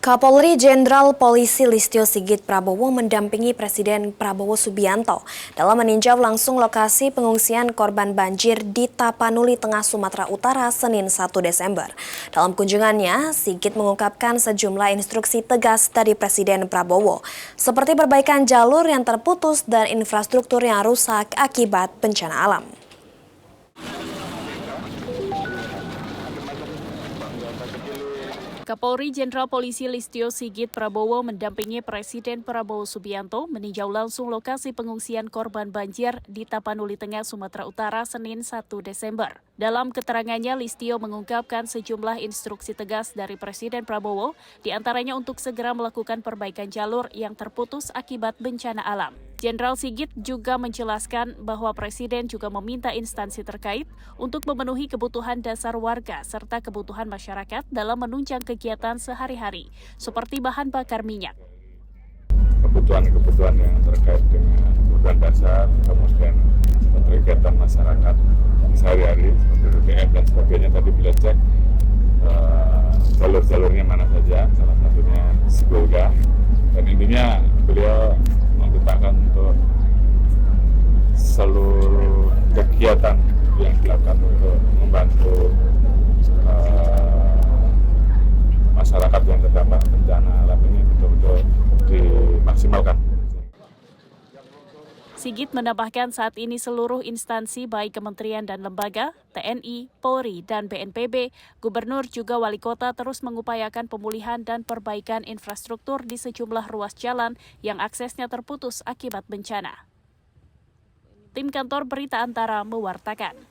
Kapolri Jenderal Polisi Listio Sigit Prabowo mendampingi Presiden Prabowo Subianto dalam meninjau langsung lokasi pengungsian korban banjir di Tapanuli, Tengah Sumatera Utara, Senin 1 Desember. Dalam kunjungannya, Sigit mengungkapkan sejumlah instruksi tegas dari Presiden Prabowo, seperti perbaikan jalur yang terputus dan infrastruktur yang rusak akibat bencana alam. Kapolri Jenderal Polisi Listio Sigit Prabowo mendampingi Presiden Prabowo Subianto meninjau langsung lokasi pengungsian korban banjir di Tapanuli, Tengah Sumatera Utara, Senin 1 Desember. Dalam keterangannya, Listio mengungkapkan sejumlah instruksi tegas dari Presiden Prabowo, diantaranya untuk segera melakukan perbaikan jalur yang terputus akibat bencana alam. Jenderal Sigit juga menjelaskan bahwa Presiden juga meminta instansi terkait untuk memenuhi kebutuhan dasar warga serta kebutuhan masyarakat dalam menunjang kegiatan sehari-hari, seperti bahan bakar minyak. Kebutuhan yang terkait dengan kebutuhan dasar, kemudian kegiatan masyarakat sehari-hari seperti BBM dan sebagainya. Tadi beliau cek jalur-jalurnya mana saja, salah satunya Sibolga, dan intinya beliau memintakan untuk seluruh kegiatan yang dilakukan untuk membantu masyarakat yang terdampak bencana alam ini betul-betul dimaksimalkan. Sigit menambahkan saat ini seluruh instansi baik kementerian dan lembaga, TNI, Polri, dan BNPB, Gubernur juga Wali Kota terus mengupayakan pemulihan dan perbaikan infrastruktur di sejumlah ruas jalan yang aksesnya terputus akibat bencana. Tim Kantor Berita Antara mewartakan.